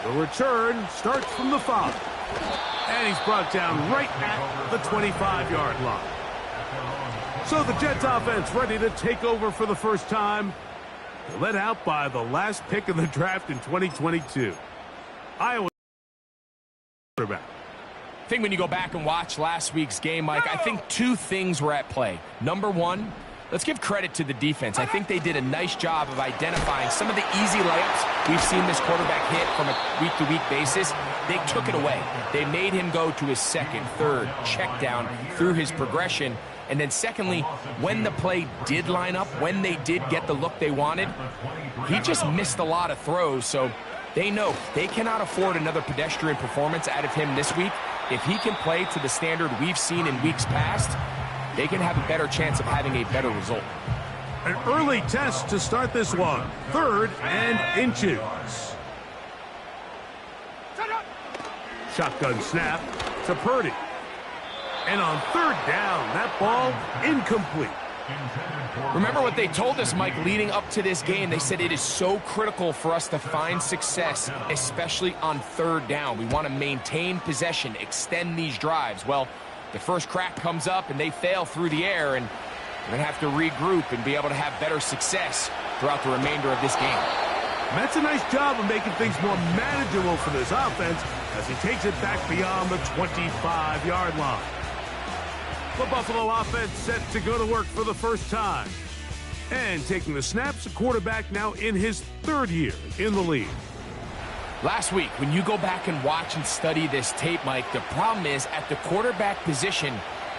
The return starts from the 5. And he's brought down right at the 25-yard line. So the Jets offense ready to take over for the first time. Led out by the last pick of the draft in 2022. Iowa quarterback. I think when you go back and watch last week's game, Mike, I think two things were at play. Number one, let's give credit to the defense. I think they did a nice job of identifying some of the easy layups we've seen this quarterback hit from a week-to-week basis. They took it away. They made him go to his second, third, check down through his progression. And then secondly, when the play did line up, when they did get the look they wanted, he just missed a lot of throws. So they know they cannot afford another pedestrian performance out of him this week. If he can play to the standard we've seen in weeks past, they can have a better chance of having a better result. An early test to start this one. 3rd and inches. Shotgun snap to Purdy. And on 3rd down, that ball incomplete. Remember what they told us, Mike, leading up to this game. They said it is so critical for us to find success, especially on 3rd down. We want to maintain possession, extend these drives. Well, the first crack comes up and they fail through the air, and we're going to have to regroup and be able to have better success throughout the remainder of this game. That's a nice job of making things more manageable for this offense as he takes it back beyond the 25-yard line. The Buffalo offense set to go to work for the first time. And taking the snaps, a quarterback now in his 3rd year in the league. Last week, when you go back and watch and study this tape, Mike, the problem is at the quarterback position,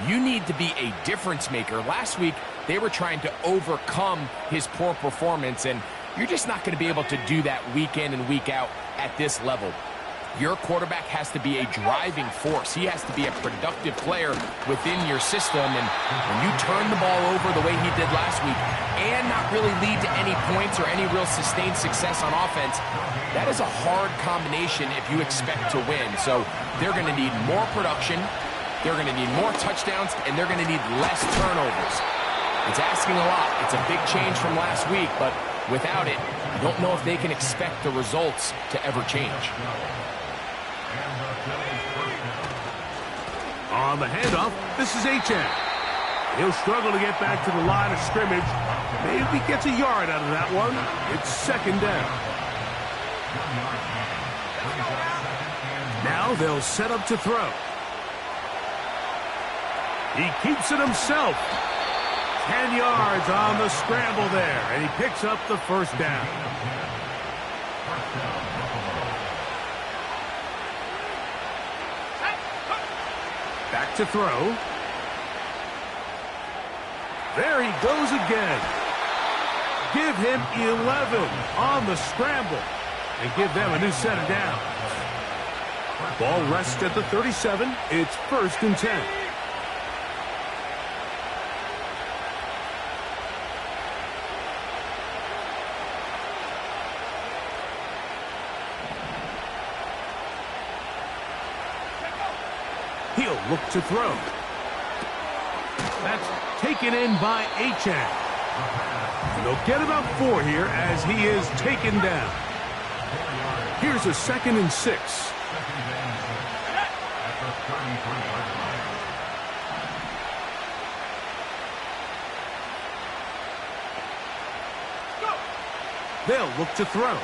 you need to be a difference maker. Last week, they were trying to overcome his poor performance, and you're just not going to be able to do that week in and week out at this level. Your quarterback has to be a driving force. He has to be a productive player within your system. And when you turn the ball over the way he did last week and not really lead to any points or any real sustained success on offense, that is a hard combination if you expect to win. So they're going to need more production, they're going to need more touchdowns, and they're going to need less turnovers. It's asking a lot. It's a big change from last week, but without it, I don't know if they can expect the results to ever change. On the handoff, this is Achane. He'll struggle to get back to the line of scrimmage. Maybe gets a yard out of that one. It's 2nd down. Now they'll set up to throw. He keeps it himself. 10 yards on the scramble there, and he picks up the 1st down. Back to throw. There he goes again. Give him 11 on the scramble and give them a new set of downs. Ball rests at the 37. It's 1st and 10. He'll look to throw. That's taken in by Achane. They'll get about 4 here as he is taken down. Here's a 2nd and 6. They'll look to throw.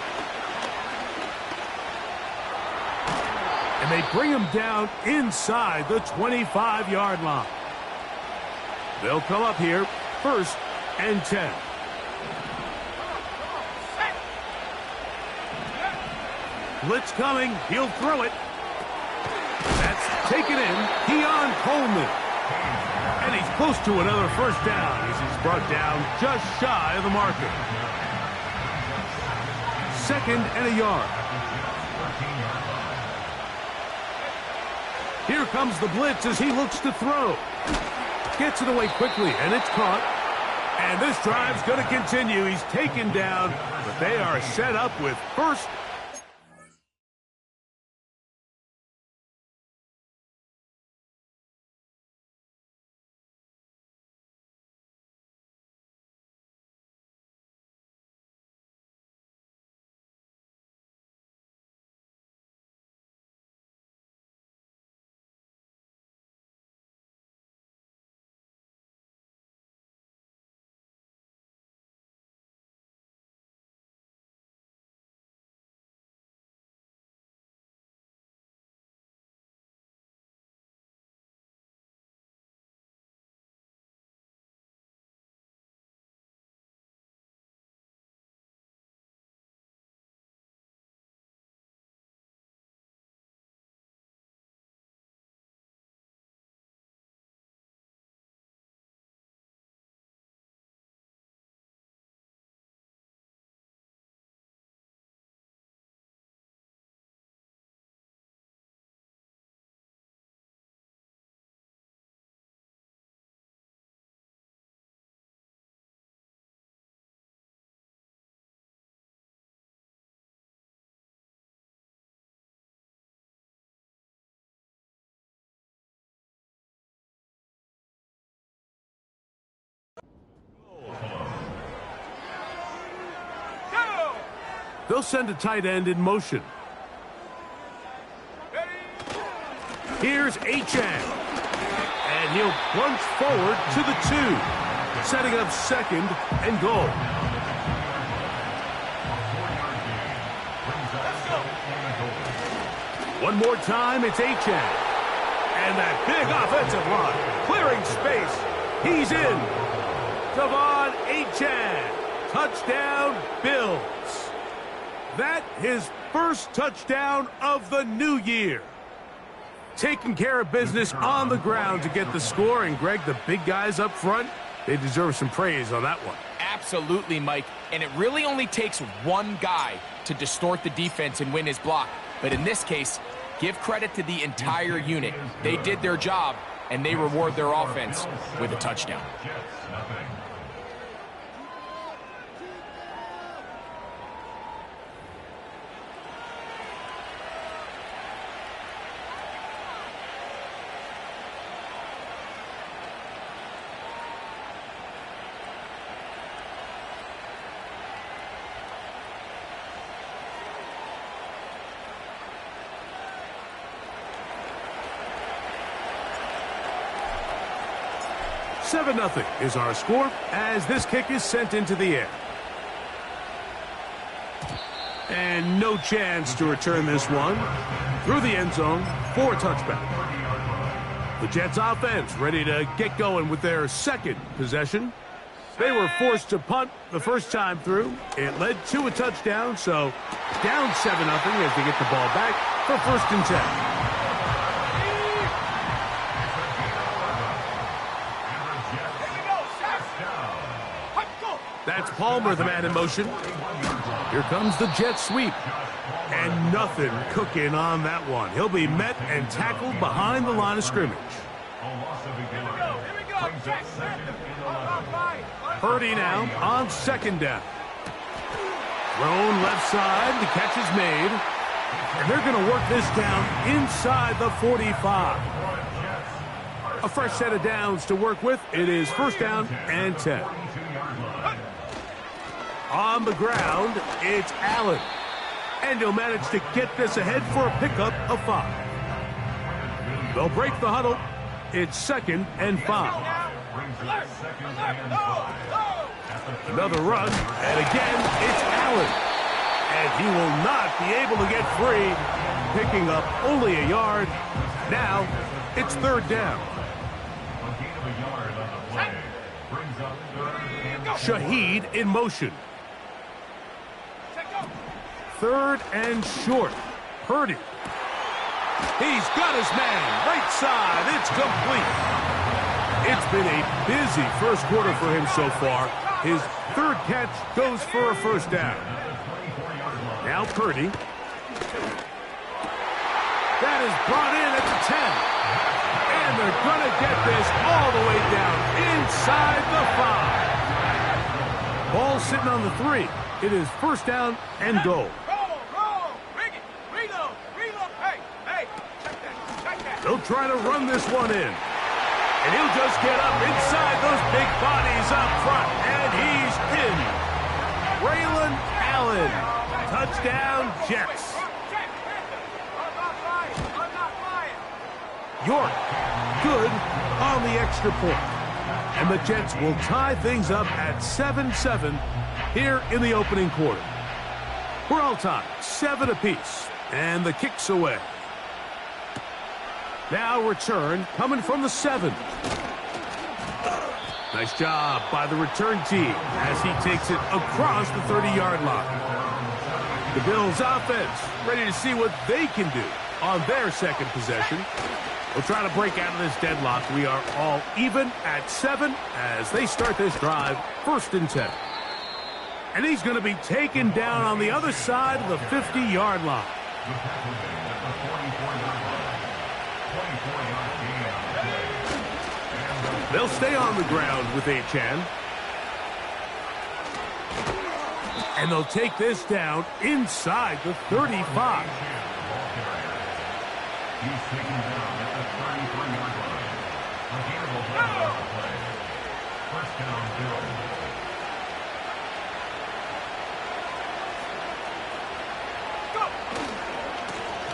And they bring him down inside the 25-yard line. They'll come up here, 1st and 10. Blitz coming. He'll throw it. That's taken in. Keon Coleman. And he's close to another 1st down as he's brought down just shy of the marker. 2nd and a yard. Here comes the blitz as he looks to throw. Gets it away quickly, and it's caught. And this drive's going to continue. He's taken down, but they are set up with 1st They'll send a tight end in motion. Here's Achane. And he'll plunge forward to the 2, setting up second and goal. One more time, it's Achane. And that big offensive line, clearing space. He's in. De'Von Achane. Touchdown, Bills. That his first touchdown of the new year. Taking care of business on the ground to get the score. And, Greg, the big guys up front, they deserve some praise on that one. Absolutely, Mike. And it really only takes one guy to distort the defense and win his block. But in this case, give credit to the entire unit. They did their job, and they reward their offense with a touchdown. Seven 0 is our score as this kick is sent into the air. And no chance to return this one through the end zone for a touchback. The Jets offense ready to get going with their second possession. They were forced to punt the first time through. It led to a touchdown, so down 7-0 as they get the ball back for 1st and 10. That's Palmer, the man in motion. Here comes the jet sweep. And nothing cooking on that one. He'll be met and tackled behind the line of scrimmage. Purdy now on 2nd down. Thrown left side. The catch is made. And they're going to work this down inside the 45. A fresh set of downs to work with. It is 1st down and 10. On the ground, it's Allen. And he'll manage to get this ahead for a pickup of 5. They'll break the huddle. It's 2nd and 5. Another run, and again, it's Allen. And he will not be able to get free, picking up only a yard. Now, it's 3rd down. Shaheed in motion. 3rd and short. Purdy. He's got his man. Right side. It's complete. It's been a busy first quarter for him so far. His 3rd catch goes for a 1st down. Now Purdy. That is brought in at the 10. And they're going to get this all the way down inside the 5. Ball sitting on the 3. It is 1st down and goal. They'll try to run this one in. And he'll just get up inside those big bodies up front. And he's in. Braylon Allen. Touchdown, Jets. York, good on the extra point. And the Jets will tie things up at 7-7 here in the opening quarter. We're all tied, 7 apiece. And the kick's away. Now return coming from the 7. Nice job by the return team as he takes it across the 30-yard line. The Bills offense ready to see what they can do on their 2nd possession. We'll try to break out of this deadlock. We are all even at 7 as they start this drive, 1st and 10. And he's going to be taken down on the other side of the 50-yard line. They'll stay on the ground with Achane. And they'll take this down inside the 35. He's taken down at the 33-yard line. A handle play. 1st down, Bills.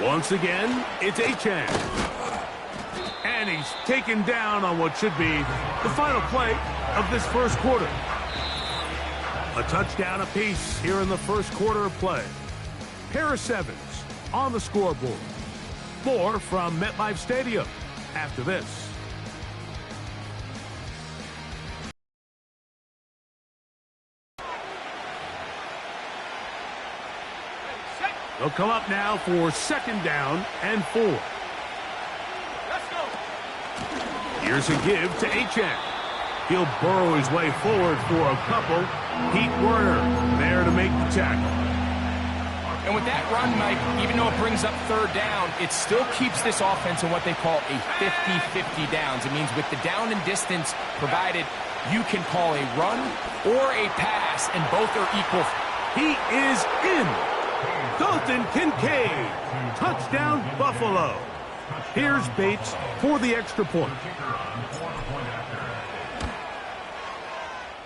Once again, it's Achane. And he's taken down on what should be the final play of this first quarter. A touchdown apiece here in the first quarter of play. Pair of sevens on the scoreboard. More from MetLife Stadium after this. They'll come up now for second down and 4. Let's go. Here's a give to Achane. He'll burrow his way forward for a couple. Pete Werner there to make the tackle. And with that run, Mike, even though it brings up third down, it still keeps this offense in what they call a 50-50 downs. It means with the down and distance provided, you can call a run or a pass, and both are equal. He is in. Dalton Kincaid. Touchdown, Buffalo. Here's Bates for the extra point.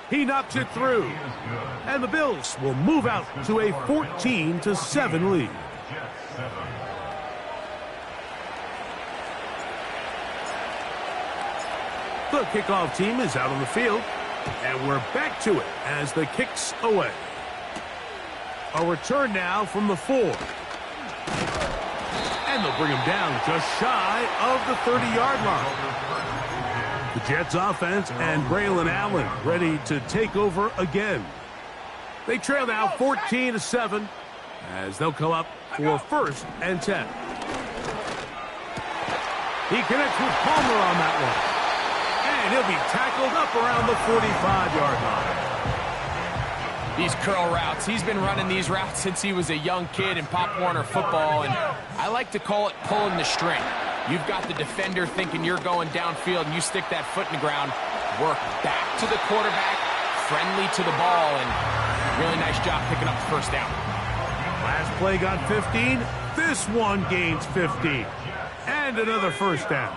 He knocks it through. And the Bills will move out to a 14-7 lead. The kickoff team is out on the field. And we're back to it as the kick's away. A return now from the 4. And they'll bring him down just shy of the 30-yard line. The Jets offense and Braylon Allen ready to take over again. They trail now 14-7 as they'll come up for first and 10. He connects with Palmer on that one. And he'll be tackled up around the 45-yard line. These curl routes, he's been running these routes since he was a young kid in Pop Warner football, and I like to call it pulling the string. You've got the defender thinking you're going downfield, and you stick that foot in the ground, work back to the quarterback, friendly to the ball, and really nice job picking up the first down. Last play got 15. This one gains 15. And another first down.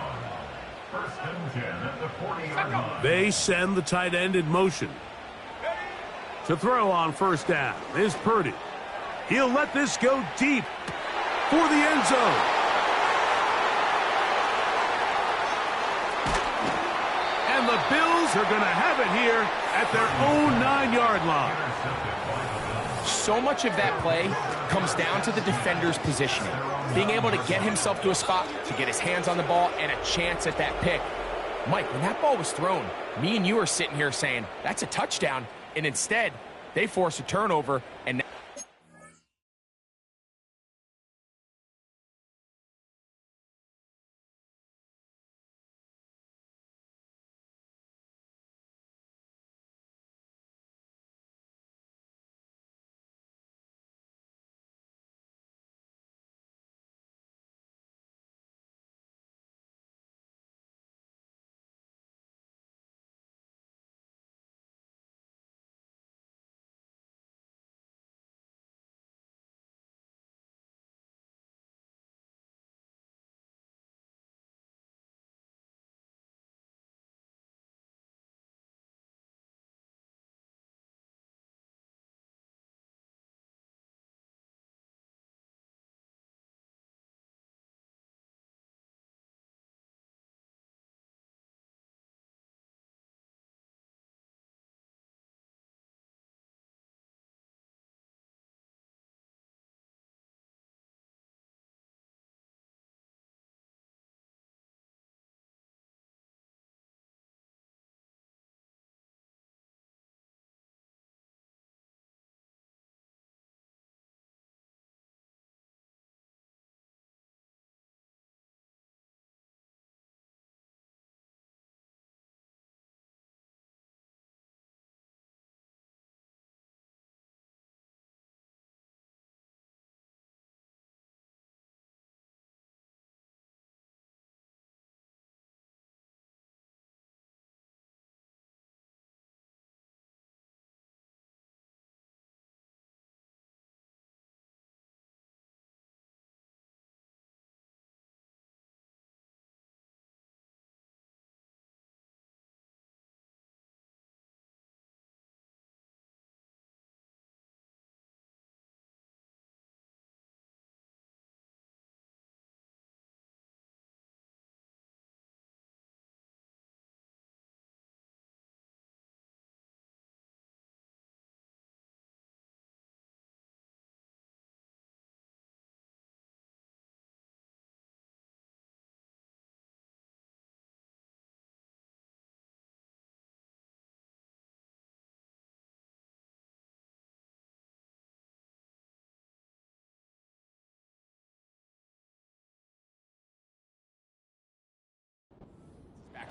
They send the tight end in motion. To throw on first down is Purdy. He'll let this go deep for the end zone. And the Bills are going to have it here at their own 9-yard line. So much of that play comes down to the defender's positioning. Being able to get himself to a spot, to get his hands on the ball, and a chance at that pick. Mike, when that ball was thrown, me and you are sitting here saying, that's a touchdown. And instead, they force a turnover, and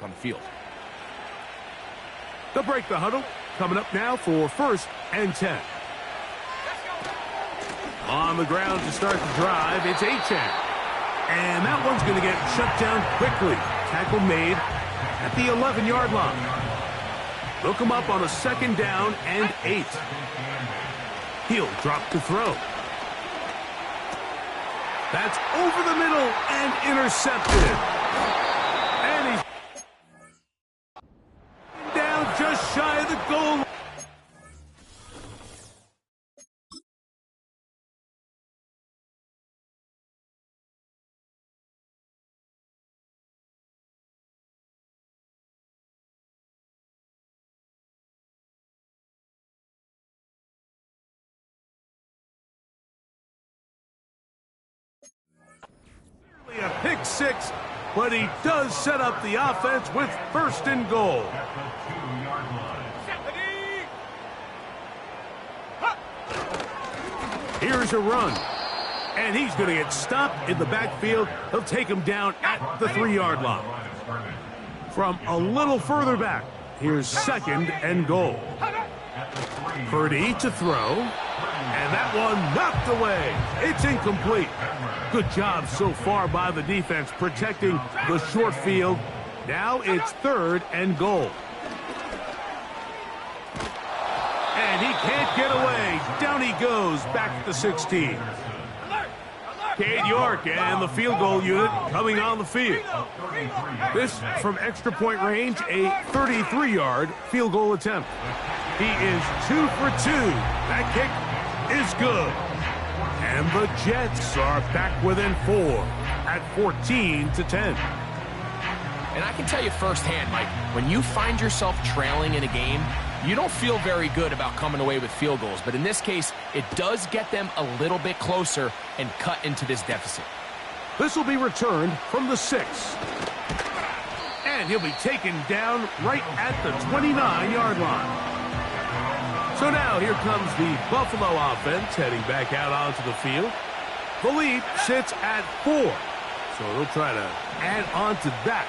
back on the field. They'll break the huddle. Coming up now for 1st and 10. On the ground to start the drive, it's Achane. And that one's going to get shut down quickly. Tackle made at the 11-yard line. They'll come up on a 2nd down and 8. He'll drop to throw. That's over the middle and intercepted. And he's down just shy of the goal. A pick 6, but he does set up the offense with 1st and goal. Here's a run, and he's going to get stopped in the backfield. He'll take him down at the 3-yard line. From a little further back, here's 2nd and goal. Purdy to throw, and that one knocked away. It's incomplete. Good job so far by the defense protecting the short field. Now it's 3rd and goal. And he can't get away. Down he goes back at the 16. Cade York and the field goal unit coming on the field. This from extra point range, a 33-yard field goal attempt. He is 2 for 2. That kick is good. And the Jets are back within 4 at 14-10. And I can tell you firsthand, Mike, when you find yourself trailing in a game, you don't feel very good about coming away with field goals. But in this case, it does get them a little bit closer and cut into this deficit. This will be returned from the 6. And he'll be taken down right at the 29-yard line. So now here comes the Buffalo offense heading back out onto the field. The lead sits at 4. So they'll try to add on to that.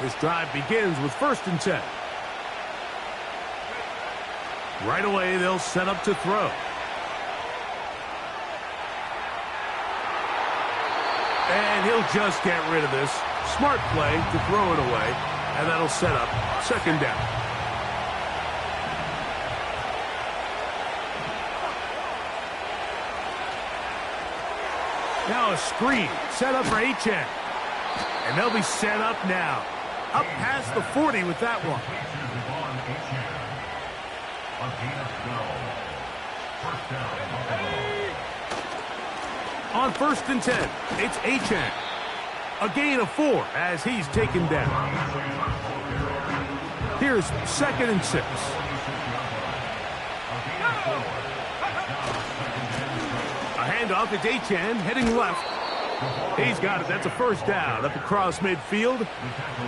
This drive begins with 1st and 10. Right away, they'll set up to throw. And he'll just get rid of this. Smart play to throw it away. And that'll set up 2nd down. Now a screen set up for Achane. And they'll be set up now. Up past the 40 with that one. On 1st and 10, it's Achane. A gain of 4 as he's taken down. Here's 2nd and 6. Handoff, it's Achane heading left. He's got it. That's a 1st down up across midfield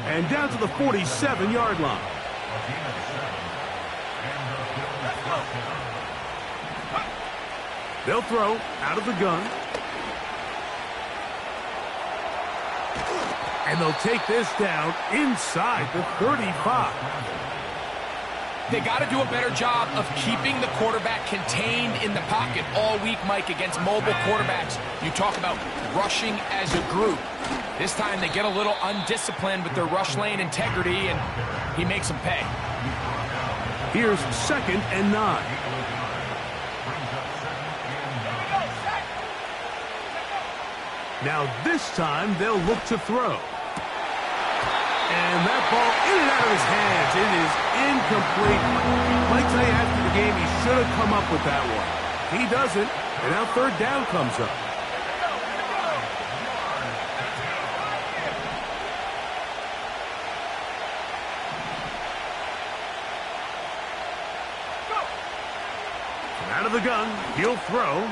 and down to the 47-yard line. They'll throw out of the gun. And they'll take this down inside the 35. They got to do a better job of keeping the quarterback contained in the pocket all week, Mike, against mobile quarterbacks. You talk about rushing as a group. This time they get a little undisciplined with their rush lane integrity, and he makes them pay. Here's 2nd and 9. Now this time they'll look to throw. And that ball in and out of his hands. It is incomplete. Might tell you after the game he should have come up with that one. He doesn't, and now 3rd down comes up. Out of the gun, he'll throw.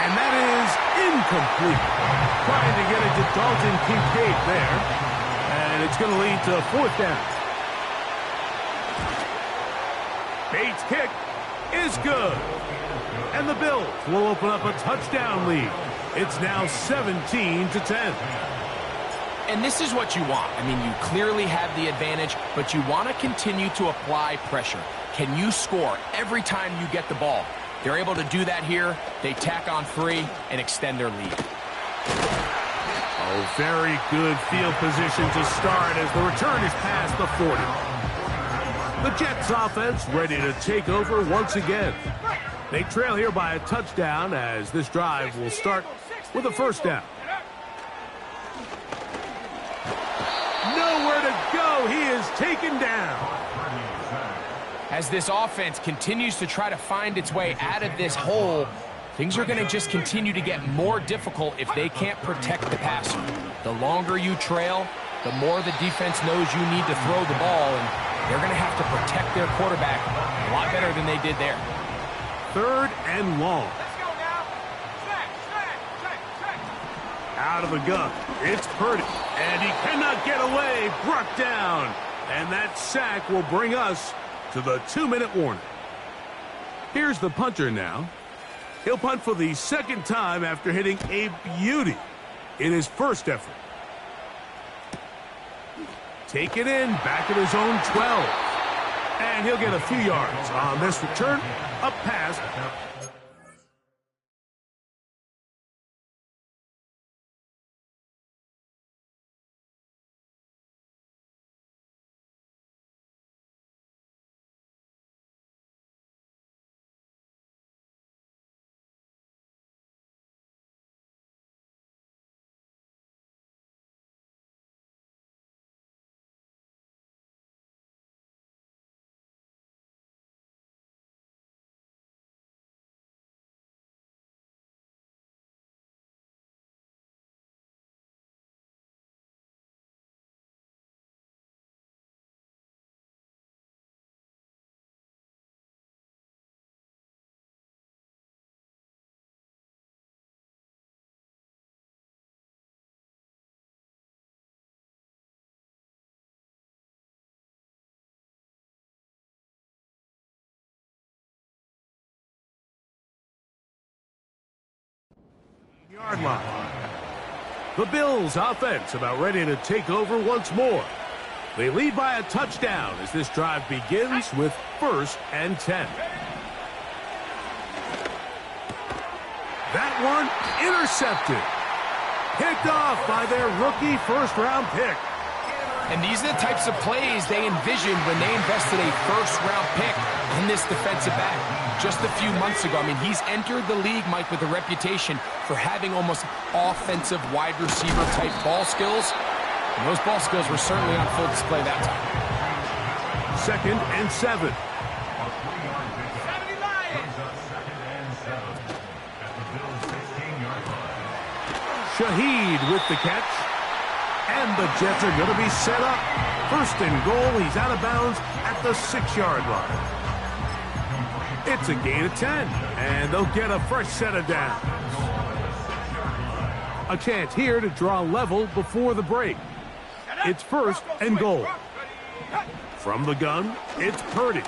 And that is incomplete. Trying to get it to Dalton Kincaid there. And it's going to lead to 4th down. Bates' kick is good. And the Bills will open up a touchdown lead. It's now 17-10. And this is what you want. I mean, you clearly have the advantage, but you want to continue to apply pressure. Can you score every time you get the ball? They're able to do that here. They tack on 3 and extend their lead. Oh, very good field position to start as the return is past the 40. The Jets offense ready to take over once again. They trail here by a touchdown as this drive will start with a first down. Nowhere to go. He is taken down. As this offense continues to try to find its way out of this hole, things are going to just continue to get more difficult if they can't protect the passer. The longer you trail, the more the defense knows you need to throw the ball, and they're going to have to protect their quarterback a lot better than they did there. 3rd and long. Let's go now. Check. Out of the gun. It's Purdy. And he cannot get away. Brought down. And that sack will bring us to the 2-minute warning. Here's the punter now. He'll punt for the 2nd time after hitting a beauty in his first effort. Take it in, back at his own 12. And he'll get a few yards on this return. Up past. Yard line. The Bills offense about ready to take over once more. They lead by a touchdown as this drive begins with 1st and 10. That one intercepted. Picked off by their rookie first-round pick. And these are the types of plays they envisioned when they invested a first-round pick in this defensive back just a few months ago. I mean, he's entered the league, Mike, with a reputation for having almost offensive wide receiver type ball skills. And those ball skills were certainly on full display that time. 2nd and 7. Shaheed with the catch. And the Jets are going to be set up. 1st and goal. He's out of bounds at the 6-yard line. It's a gain of 10. And they'll get a fresh set of downs. A chance here to draw level before the break. It's 1st and goal. From the gun, it's Purdy.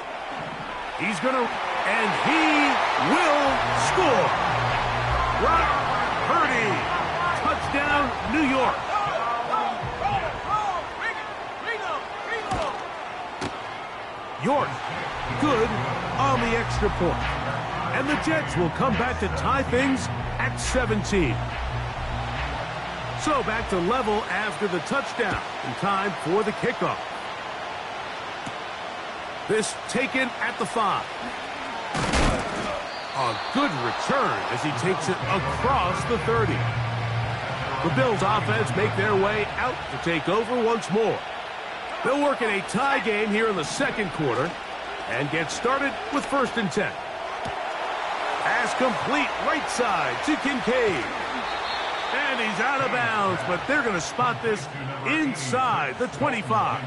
He's going to, and he will score. Brock Purdy. Touchdown, New York. York, good on the extra point. And the Jets will come back to tie things at 17. So back to level after the touchdown in time for the kickoff. This taken at the 5. A good return as he takes it across the 30. The Bills offense make their way out to take over once more. They'll work in a tie game here in the 2nd quarter and get started with 1st and 10. Pass complete right side to Kincaid. And he's out of bounds, but they're going to spot this inside the 25.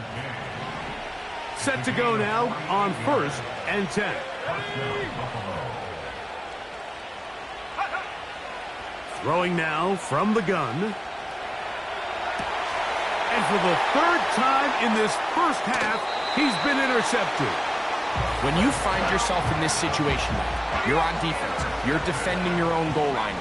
Set to go now on 1st and 10. Throwing now from the gun. And for the 3rd time in this first half, he's been intercepted. When you find yourself in this situation, you're on defense, you're defending your own goal line,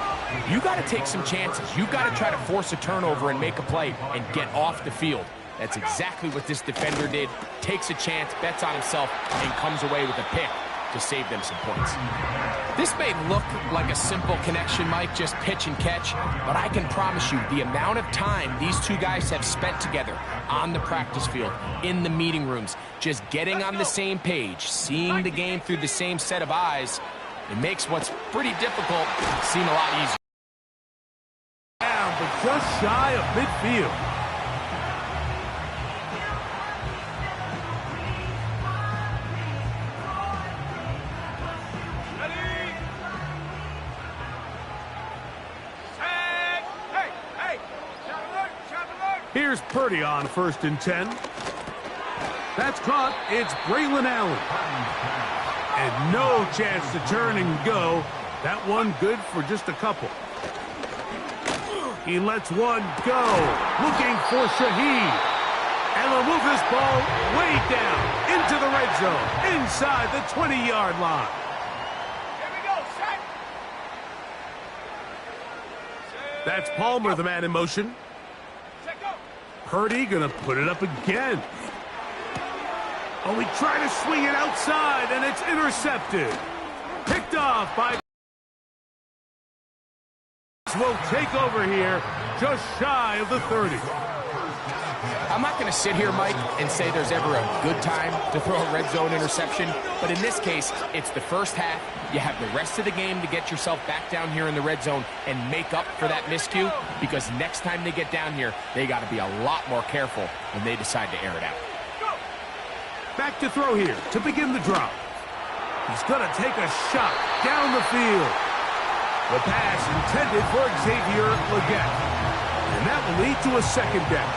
You got to take some chances. You got to try to force a turnover and make a play and get off the field. That's exactly what this defender did. Takes a chance, bets on himself, and comes away with a pick to save them some points. This may look like a simple connection, Mike, just pitch and catch, but I can promise you the amount of time these two guys have spent together on the practice field, in the meeting rooms, just getting on the same page, seeing the game through the same set of eyes, it makes what's pretty difficult seem a lot easier. Down, but just shy of midfield. Here's Purdy on 1st and 10. That's caught. It's Braylon Allen. And no chance to turn and go. That one good for just a couple. He lets one go. Looking for Shaheed. And they'll move this ball way down into the red zone. Inside the 20-yard line. Here we go, set. That's Palmer, the man in motion. Purdy gonna put it up again. Oh, he tried to swing it outside, and it's intercepted. Picked off by... will take over here, just shy of the 30. I'm not going to sit here, Mike, and say there's ever a good time to throw a red zone interception, but in this case, it's the first half. You have the rest of the game to get yourself back down here in the red zone and make up for that miscue, because next time they get down here, they got to be a lot more careful when they decide to air it out. Back to throw here to begin the drop. He's going to take a shot down the field. The pass intended for Xavier Legette, and that will lead to a second down.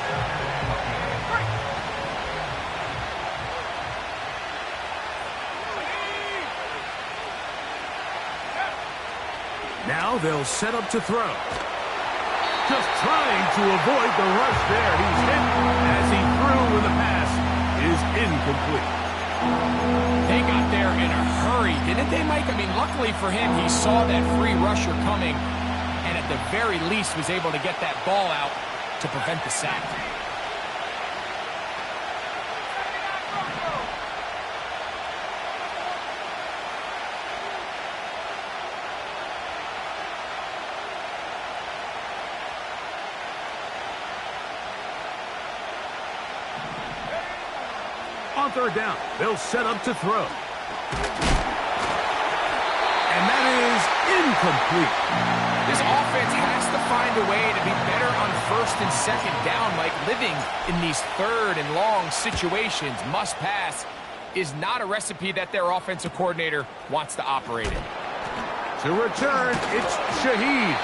Now they'll set up to throw. Just trying to avoid the rush there. He's hit as he threw, and the pass is incomplete. They got there in a hurry, didn't they, Mike? I mean, luckily for him, he saw that free rusher coming, and at the very least was able to get that ball out to prevent the sack. On 3rd down, they'll set up to throw. And that is incomplete. This offense has to find a way to be better on 1st and 2nd down. Like, living in these 3rd and long situations, must pass, is not a recipe that their offensive coordinator wants to operate in. To return, it's Shaheed.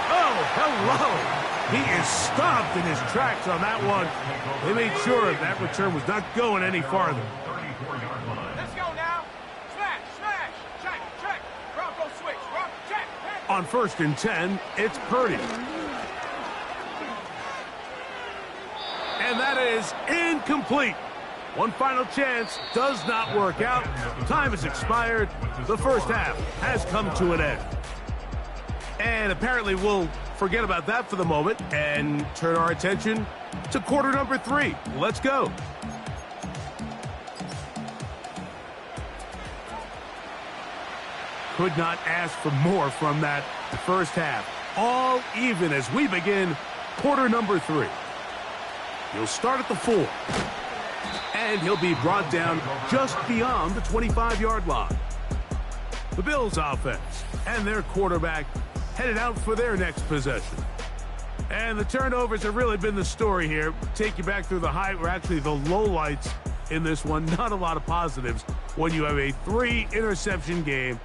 Oh, hello. He is stopped in his tracks on that one. They made sure that return was not going any farther. Let's go now. Smash, smash. Check. Bronco switch. Bronco check. On 1st and 10, it's Purdy. And that is incomplete. One final chance does not work out. Time has expired. The first half has come to an end. And apparently we'll forget about that for the moment and turn our attention to quarter number 3. Let's go. Could not ask for more from that first half. All even as we begin quarter number 3. He'll start at the 4. And he'll be brought down just beyond the 25-yard line. The Bills offense and their quarterback headed out for their next possession. And the turnovers have really been the story here. Take you back through the actually the lowlights in this one. Not a lot of positives when you have a 3-interception game.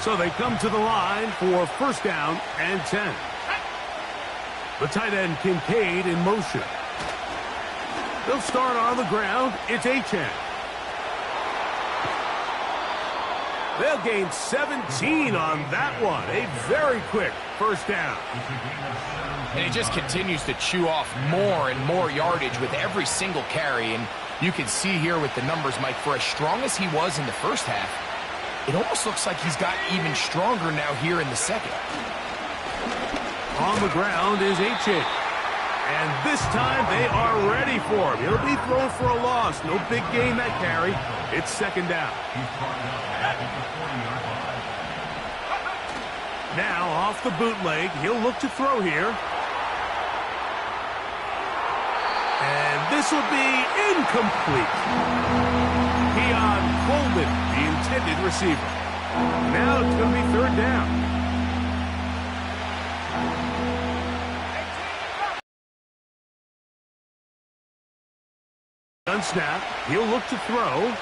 So they come to the line for 1st down and 10. The tight end Kincaid in motion. They'll start on the ground. It's Achane. They'll gain 17 on that one. A very quick 1st down. And he just continues to chew off more and more yardage with every single carry. And You can see here with the numbers, Mike, for as strong as he was in the first half, it almost looks like he's got even stronger now here in the second. On the ground is Achane. And this time they are ready for him. He'll be thrown for a loss. No big gain that carry. It's second down. Now off the bootleg. He'll look to throw here. And this will be incomplete. Keon Coleman, the intended receiver. Now it's going to be third down. Snap, he'll look to throw.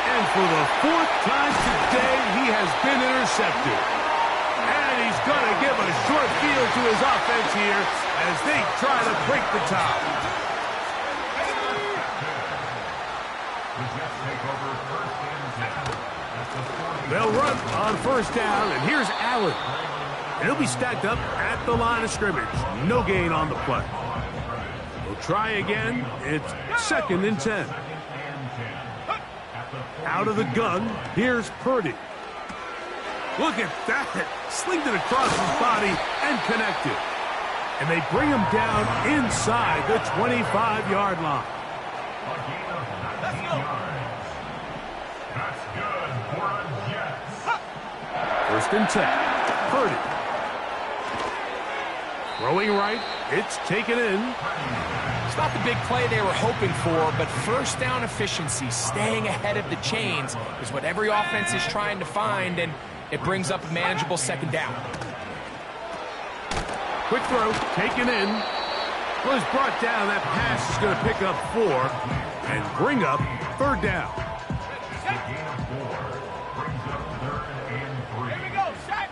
And for the fourth time today, he has been intercepted. And he's going to give a short field to his offense here as they try to break the top. They'll run on first down, and here's Allen. And he'll be stacked up at the line of scrimmage. No gain on the play. Try again. It's second and 10. Out of the gun, here's Purdy. Look at that. Slinged it across his body and connected. And they bring him down inside the 25-yard line. Let's go. That's good for a Jets. First and 10. Purdy. Throwing right. It's taken in. It's not the big play they were hoping for, but first down efficiency, staying ahead of the chains, is what every offense is trying to find, and it brings up a manageable second down. Quick throw, taken in. Was brought down. That pass is going to pick up 4 and bring up third down. Here we go, set.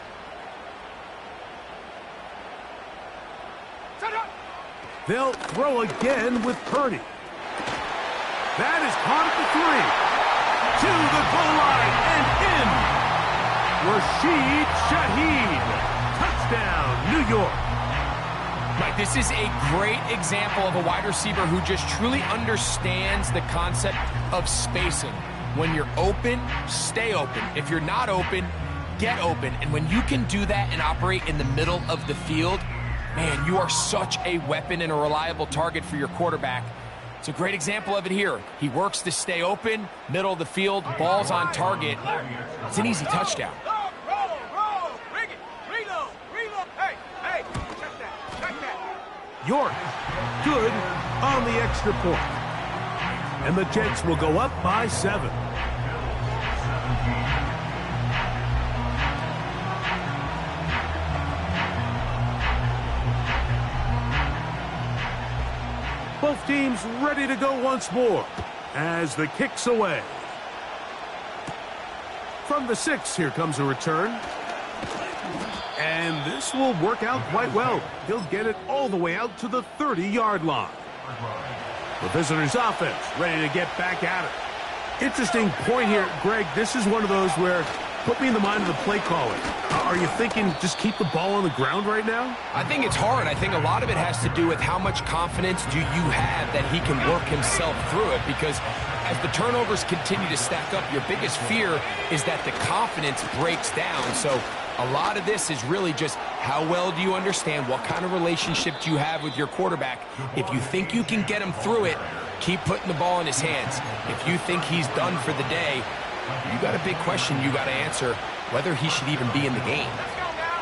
Set up. They'll throw again with Purdy. That is caught at the 3. To the goal line and in. Rashid Shaheed. Touchdown, New York. Mike, this is a great example of a wide receiver who just truly understands the concept of spacing. When you're open, stay open. If you're not open, get open. And when you can do that and operate in the middle of the field, man, you are such a weapon and a reliable target for your quarterback. It's a great example of it here. He works to stay open, middle of the field, ball's on target. It's an easy touchdown. Roll. Bring it. Reload. Hey, check that. York, good on the extra point. And the Jets will go up by 7. Both teams ready to go once more as the kick's away. From the 6, here comes a return. And this will work out quite well. He'll get it all the way out to the 30-yard line. The visitors' offense ready to get back at it. Interesting point here, Greg. This is one of those where, put me in the mind of the play caller. Are you thinking just keep the ball on the ground right now? I think it's hard. I think a lot of it has to do with how much confidence do you have that he can work himself through it, because as the turnovers continue to stack up, your biggest fear is that the confidence breaks down. So a lot of this is really just how well do you understand, what kind of relationship do you have with your quarterback. If you think you can get him through it, keep putting the ball in his hands. If you think he's done for the day, you got a big question you got to answer, whether he should even be in the game. Let's go now.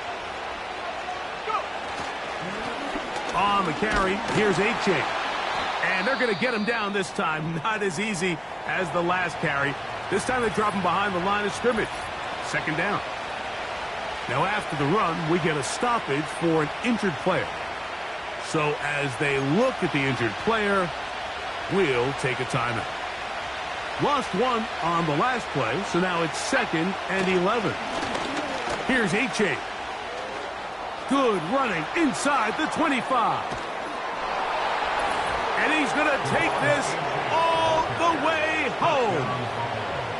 Go. On the carry, here's Achane. And they're going to get him down this time. Not as easy as the last carry. This time they drop him behind the line of scrimmage. Second down. Now after the run, we get a stoppage for an injured player. So as they look at the injured player, we'll take a timeout. Lost 1 on the last play, so now it's 2nd and 11. Here's Achane. Good running inside the 25. And he's going to take this all the way home.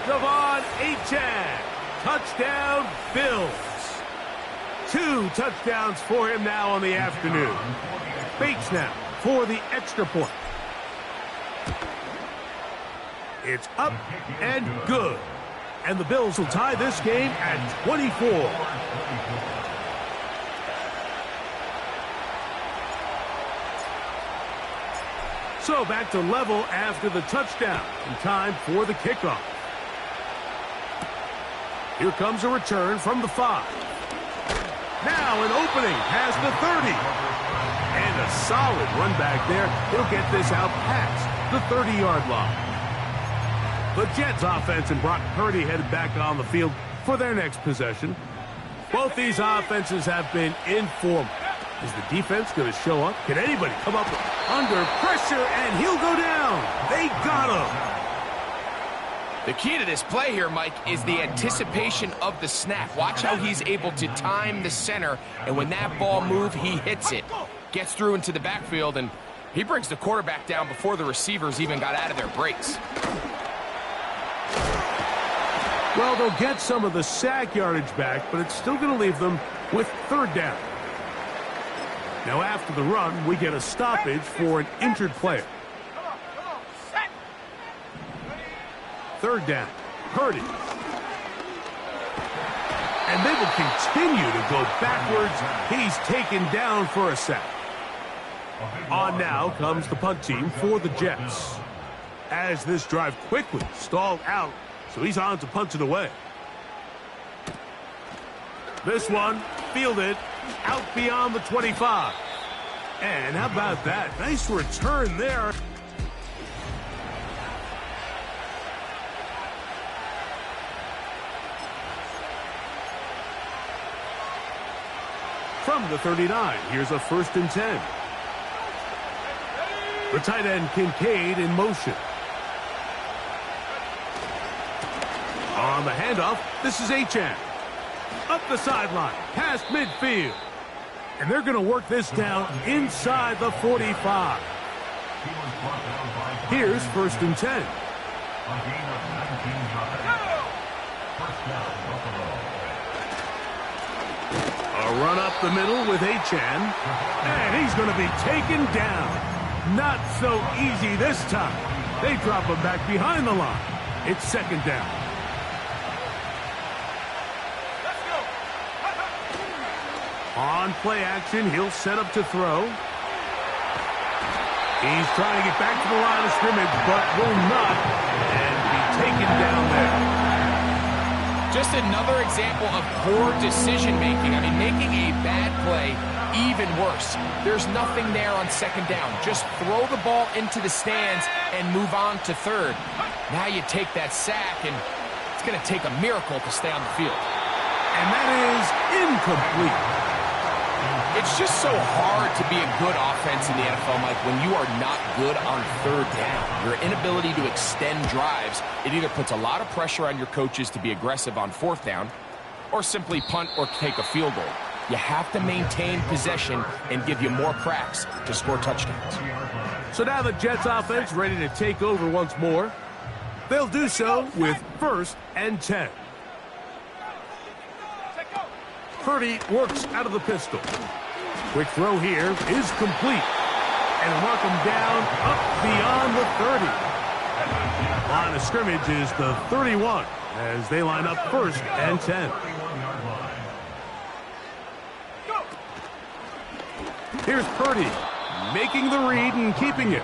Devon Achane. Touchdown, Bills. 2 touchdowns for him now on the afternoon. Bates now for the extra point. It's up and good. And the Bills will tie this game at 24. So back to level after the touchdown. And time for the kickoff. Here comes a return from the 5. Now an opening past the 30. And a solid run back there. He'll get this out past the 30-yard line. The Jets offense and Brock Purdy headed back on the field for their next possession. Both these offenses have been informal. Is the defense going to show up? Can anybody come up under pressure? And he'll go down. They got him. The key to this play here, Mike, is the anticipation of the snap. Watch how he's able to time the center, and when that ball moves, he hits it. Gets through into the backfield, and he brings the quarterback down before the receivers even got out of their breaks. Well, they'll get some of the sack yardage back, but it's still going to leave them with 3rd down. Now, after the run, we get a stoppage for an injured player. 3rd down. Purdy. And they will continue to go backwards. He's taken down for a sack. On now comes the punt team for the Jets. As this drive quickly stalled out, so he's on to punt it away. This one fielded out beyond the 25. And how about that? Nice return there. From the 39, here's a 1st and 10. The tight end Kincaid in motion. On the handoff, this is Achane. Up the sideline, past midfield. And they're going to work this down inside the 45. Here's 1st and 10. A run up the middle with Achane. And he's going to be taken down. Not so easy this time. They drop him back behind the line. It's 2nd down. On play action, he'll set up to throw. He's trying to get back to the line of scrimmage, but will not, and be taken down there. Just another example of poor decision-making. I mean, making a bad play even worse. There's nothing there on 2nd down. Just throw the ball into the stands and move on to 3rd. Now you take that sack, and it's going to take a miracle to stay on the field. And that is incomplete. It's just so hard to be a good offense in the NFL, Mike, when you are not good on 3rd down. Your inability to extend drives, it either puts a lot of pressure on your coaches to be aggressive on 4th down or simply punt or take a field goal. You have to maintain possession and give you more cracks to score touchdowns. So now the Jets offense ready to take over once more. They'll do so with 1st and 10. Purdy works out of the pistol. Quick throw here is complete. And mark him down up beyond the 30. Line of scrimmage is the 31 as they line up 1st and 10. Here's Purdy making the read and keeping it.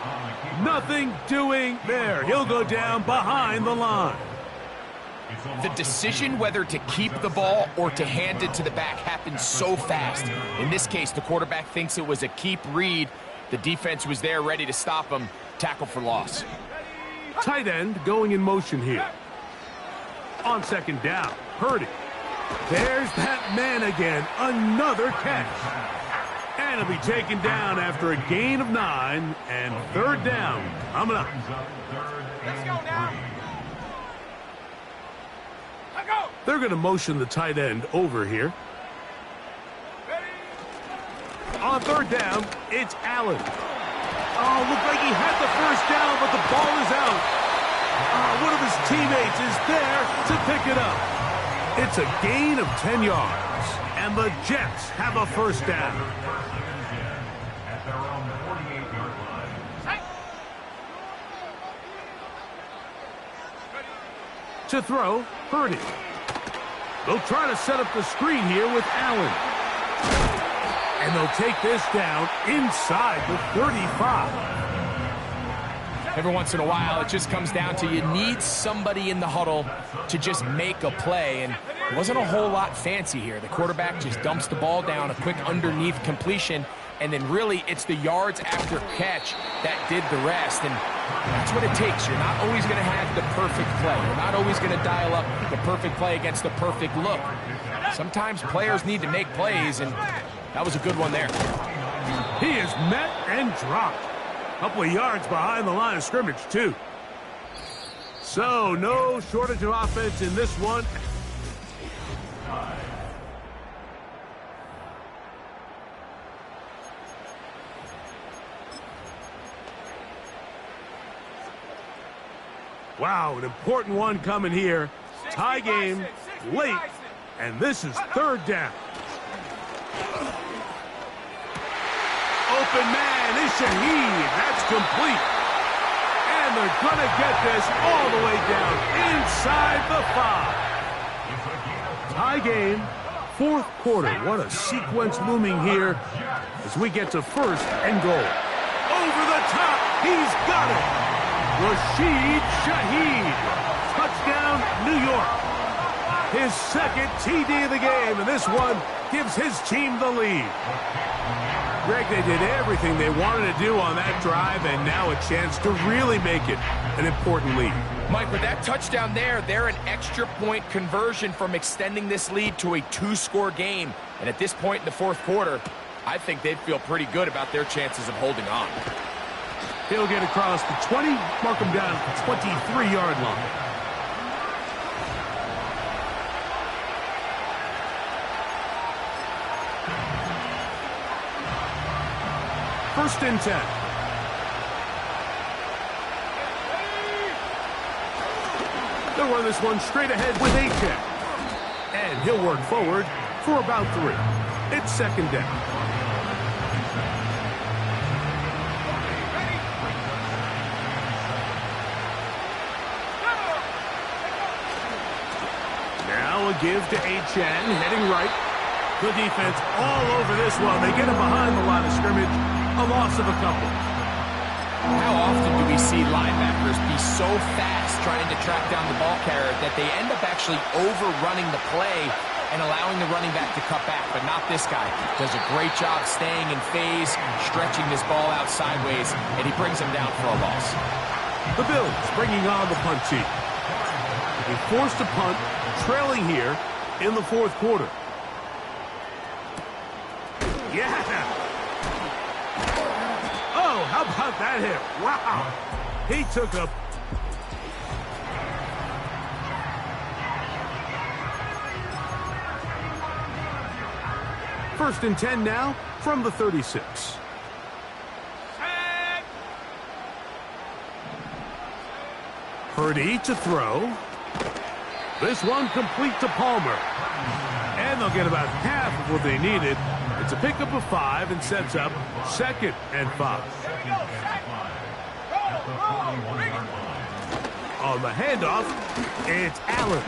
Nothing doing there. He'll go down behind the line. The decision whether to keep the ball or to hand it to the back happens so fast. In this case, the quarterback thinks it was a keep read. The defense was there ready to stop him. Tackle for loss. Tight end going in motion here. On 2nd down, Purdy. There's that man again. Another catch. And he'll be taken down after a gain of 9 and 3rd down coming up. Let's go now. They're going to motion the tight end over here. On 3rd down, it's Allen. Oh, looked like he had the 1st down, but the ball is out. One of his teammates is there to pick it up. It's a gain of 10 yards, and the Jets have a 1st down. To throw, Purdy. They'll try to set up the screen here with Allen. And they'll take this down inside the 35. Every once in a while, it just comes down to you need somebody in the huddle to just make a play, and it wasn't a whole lot fancy here. The quarterback just dumps the ball down, a quick underneath completion, and then really it's the yards after catch that did the rest, and that's what it takes. You're not always going to have the perfect play. You're not always going to dial up the perfect play against the perfect look. Sometimes players need to make plays, and that was a good one there. He is met and dropped. Couple of yards behind the line of scrimmage, too. So, no shortage of offense in this one. Wow, an important one coming here. Tie game, late, and this is third down. Open man is Shaheed. That's complete. And they're going to get this all the way down inside the 5. Tie game, fourth quarter. What a sequence looming here as we get to first and goal. Over the top. He's got it. Rashid Shaheed. Touchdown, New York. His second TD of the game, and this one gives his team the lead. Greg, they did everything they wanted to do on that drive, and now a chance to really make it an important lead. Mike, with that touchdown there, they're an extra point conversion from extending this lead to a 2-score game. And at this point in the fourth quarter, I think they'd feel pretty good about their chances of holding on. He'll get across the 20, mark him down at the 23-yard line. First and 10. They'll run this one straight ahead with A-check. And he'll work forward for about 3. It's second down. Now a give to Achane, heading right. The defense all over this one. They get him behind the line of scrimmage. A loss of a couple. How often do we see linebackers be so fast trying to track down the ball carrier that they end up actually overrunning the play and allowing the running back to cut back? But not this guy. Does a great job staying in phase, stretching this ball out sideways, and he brings him down for a loss. The Bills bringing on the punt team. They forced a punt, trailing here in the fourth quarter. Yeah! Oh, how about that hit? Wow! He took a... First and 10 now from the 36. Purdy to throw. This one complete to Palmer. And they'll get about half of what they needed. It's a pickup of 5 and sets up second and 5. On the handoff, it's Allen.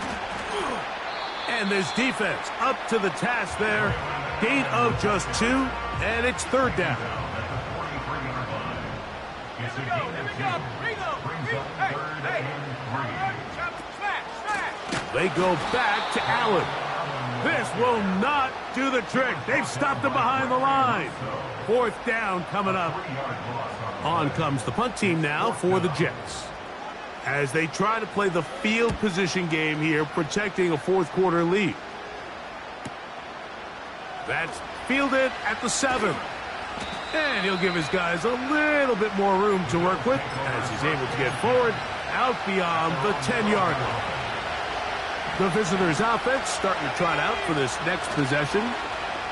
And this defense up to the task there. Gain of just 2, and it's third down. They go back to Allen. This will not do the trick. They've stopped him behind the line. Fourth down coming up. On comes the punt team now for the Jets. As they try to play the field position game here, protecting a fourth quarter lead. That's fielded at the 7. And he'll give his guys a little bit more room to work with as he's able to get forward out beyond the 10-yard line. The visitors' offense starting to trot out for this next possession.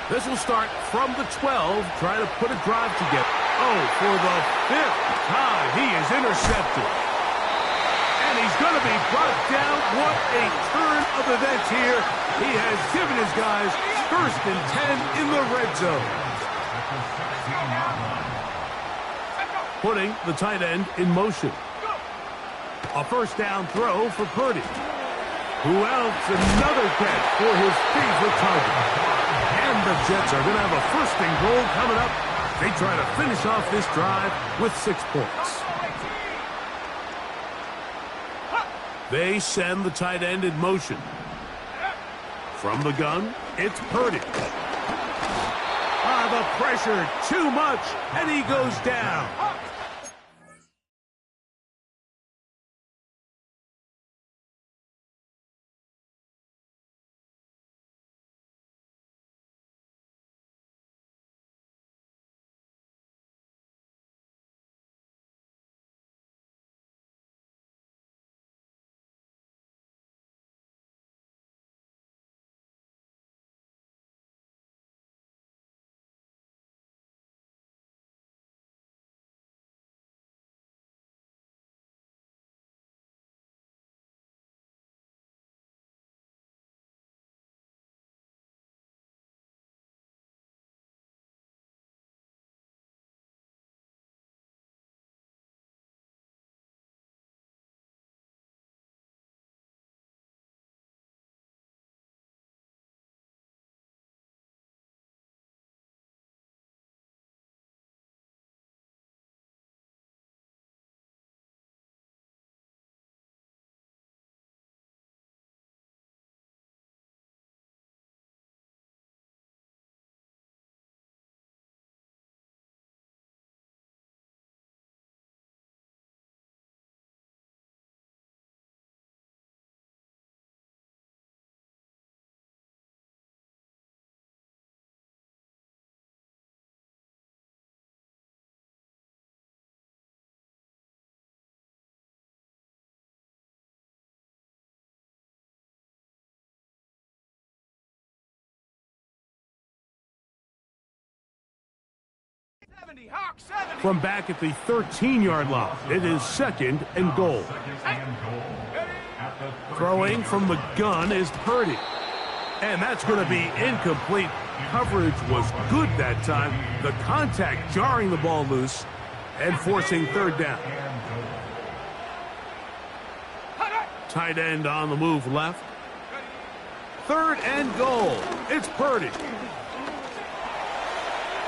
This will start from the 12, trying to put a drive together. Oh, for the 5th time, he is intercepted. And he's going to be brought down. What a turn of events here. He has given his guys first and 10 in the red zone. Putting the tight end in motion. A first down throw for Purdy. Who else? Another catch for his favorite target. And the Jets are going to have a first and goal coming up. They try to finish off this drive with 6 points. They send the tight end in motion. From the gun, it's Purdy. The pressure, too much, and he goes down. From back at the 13-yard line, it is 2nd and goal. Throwing from the gun is Purdy. And that's going to be incomplete. Coverage was good that time. The contact jarring the ball loose and forcing 3rd down. Tight end on the move left. 3rd and goal. It's Purdy.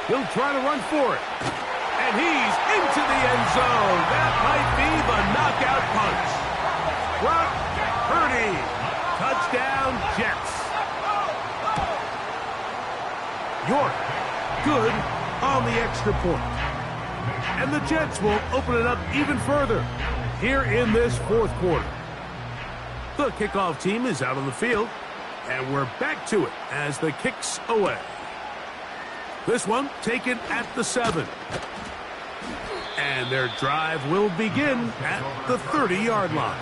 He'll try to run for it. And he's into the end zone. That might be the knockout punch. Brock Purdy. Touchdown, Jets. York, good on the extra point. And the Jets will open it up even further here in this 4th quarter. The kickoff team is out on the field, and we're back to it as the kick's away. This one taken at the 7. And their drive will begin at the 30-yard line.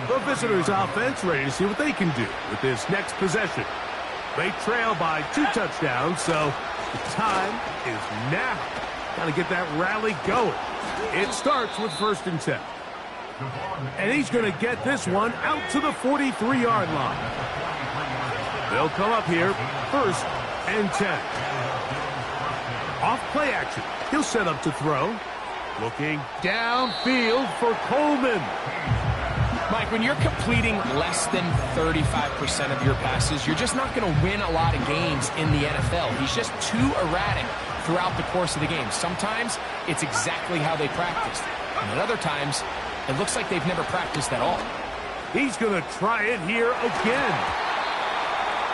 The visitors' offense ready to see what they can do with this next possession. They trail by 2 touchdowns, so the time is now. Got to get that rally going. It starts with 1st and 10. And he's going to get this one out to the 43-yard line. They'll come up here, 1st and 10. Off play action. He'll set up to throw. Looking downfield for Coleman. Mike, when you're completing less than 35% of your passes, you're just not going to win a lot of games in the NFL. He's just too erratic throughout the course of the game. Sometimes it's exactly how they practiced. And at other times, it looks like they've never practiced at all. He's going to try it here again.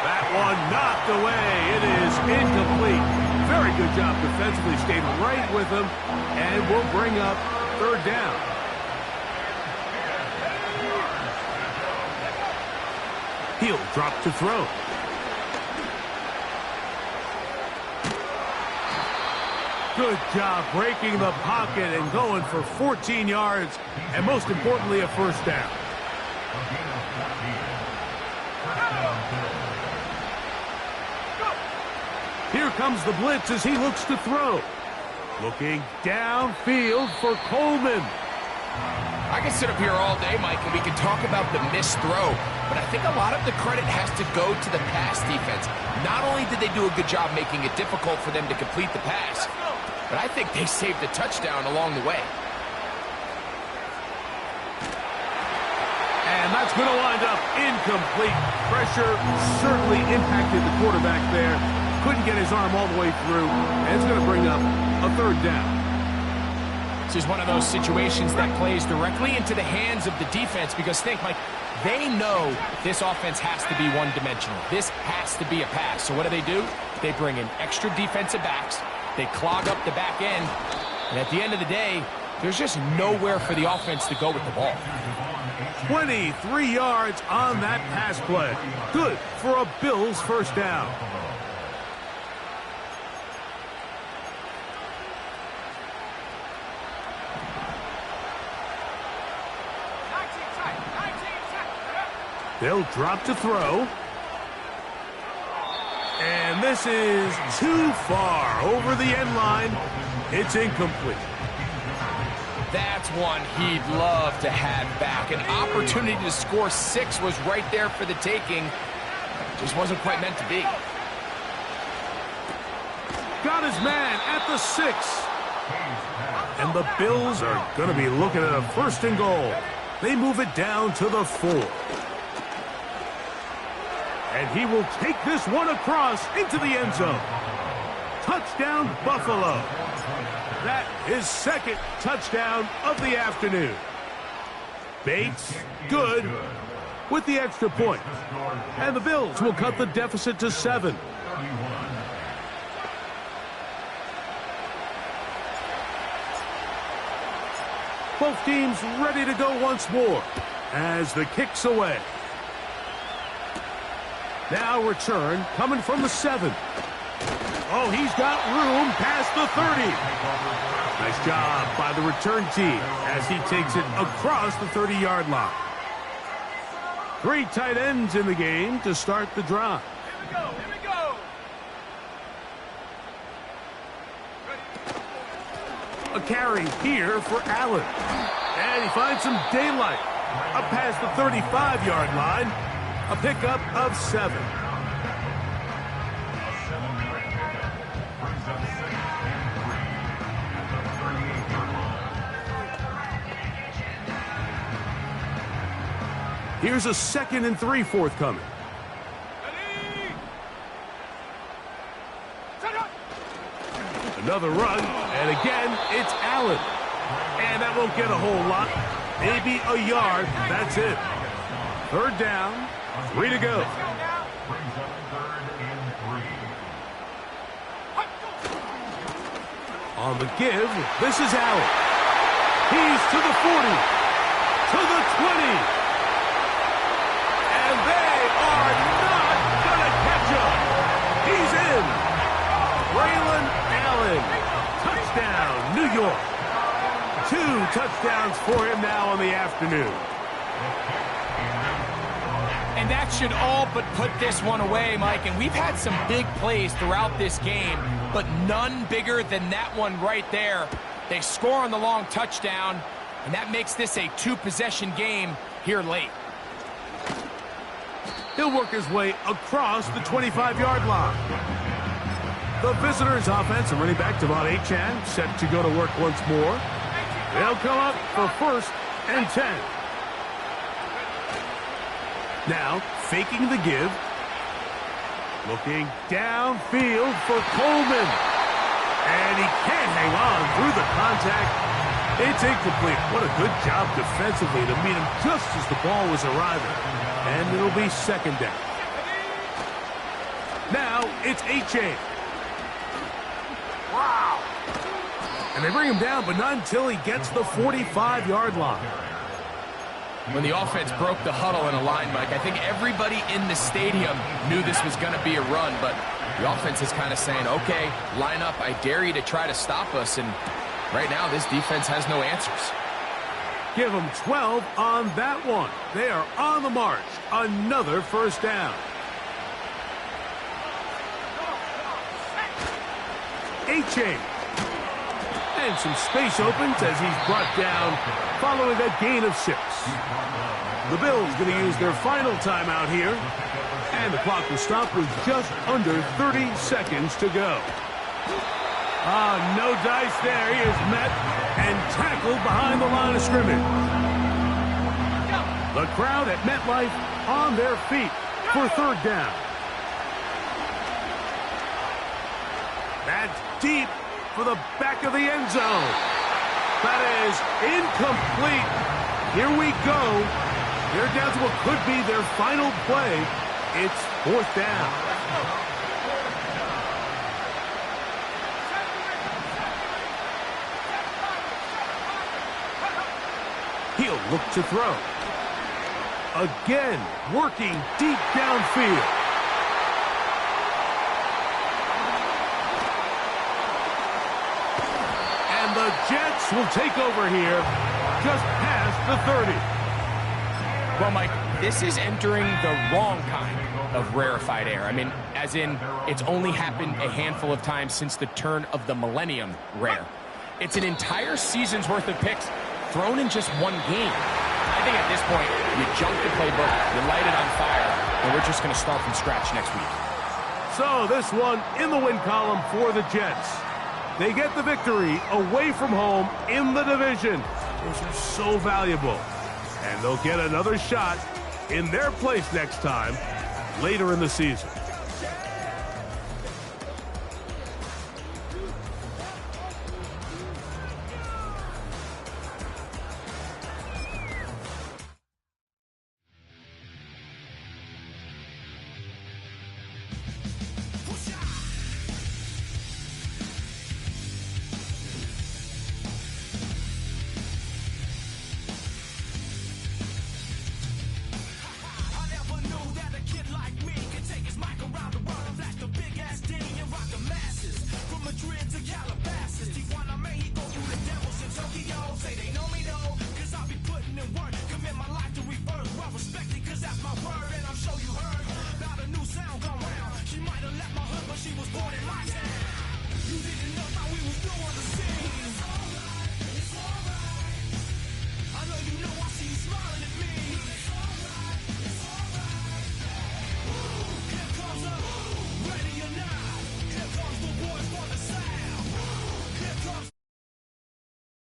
That one knocked away. It is incomplete. Very good job defensively. Stayed right with him. And will bring up 3rd down. He'll drop to throw. Good job breaking the pocket and going for 14 yards. And most importantly, a 1st down. Here comes the blitz as he looks to throw. Looking downfield for Coleman. I can sit up here all day, Mike, and we can talk about the missed throw, but I think a lot of the credit has to go to the pass defense. Not only did they do a good job making it difficult for them to complete the pass, but I think they saved a touchdown along the way. And That's going to wind up incomplete. Pressure certainly impacted the quarterback there. Couldn't get his arm all the way through, and it's going to bring up a third down. This is one of those situations that plays directly into the hands of the defense because think, Mike, they know this offense has to be one-dimensional. This has to be a pass. So what do? They bring in extra defensive backs. They clog up the back end. And at the end of the day, there's just nowhere for the offense to go with the ball. 23 yards on that pass play. Good for a Bills first down. They'll drop to throw. And this is too far over the end line. It's incomplete. That's one he'd love to have back. An opportunity to score 6 was right there for the taking. Just wasn't quite meant to be. Got his man at the 6. And the Bills are going to be looking at a first and goal. They move it down to the 4. And he will take this one across into the end zone. Touchdown, Buffalo. That is second touchdown of the afternoon. Bates, good, with the extra point. And the Bills will cut the deficit to 7. Both teams ready to go once more as the kick's away. Now return coming from the 7. Oh, he's got room past the 30. Nice job by the return team as he takes it across the 30-yard line. 3 tight ends in the game to start the drive. Here we go. A carry here for Allen. And he finds some daylight. Up past the 35-yard line. A pickup of 7. Here's a 2nd and 3 forthcoming. Another run, and again, it's Allen. And that won't get a whole lot. Maybe a yard, that's it. 3rd down, 3 to go. On the give, this is Allen. He's to the 40, to the 20. And they are not going to catch up. He's in. Braylon Allen. Touchdown, New York. 2 touchdowns for him now on the afternoon. And that should all but put this one away, Mike. And we've had some big plays throughout this game, but none bigger than that one right there. They score on the long touchdown, and that makes this a 2-possession game here late. He'll work his way across the 25-yard line. The visitors' offense and running back Devon Achane set to go to work once more. They'll come up for 1st and 10. Now, faking the give. Looking downfield for Coleman. And he can't hang on through the contact. It's incomplete. What a good job defensively to meet him just as the ball was arriving. And it'll be 2nd down. Now, it's Achane. Wow. And they bring him down, but not until he gets the 45-yard line. When the offense broke the huddle in a line, Mike, I think everybody in the stadium knew this was going to be a run, but the offense is kind of saying, okay, line up, I dare you to try to stop us, and right now this defense has no answers. Give them 12 on that one. They are on the march. Another 1st down. Achane. And some space opens as he's brought down following a gain of 6. The Bills going to use their final timeout here. And the clock will stop with just under 30 seconds to go. No dice there. He is met and tackled behind the line of scrimmage. The crowd at MetLife on their feet for third down. That's deep for the back of the end zone. That is incomplete. Here we go. They're down to what could be their final play. It's fourth down. He'll look to throw. Again, working deep downfield. And the Jets will take over here just past the 30. Well, Mike, this is entering the wrong kind of rarefied air. I mean, as in, it's only happened a handful of times since the turn of the millennium rare. It's an entire season's worth of picks thrown in just one game. I think at this point, you junk the playbook, you light it on fire, and we're just going to start from scratch next week. So this one in the win column for the Jets. They get the victory away from home in the division. Those are so valuable. And they'll get another shot in their place next time later in the season.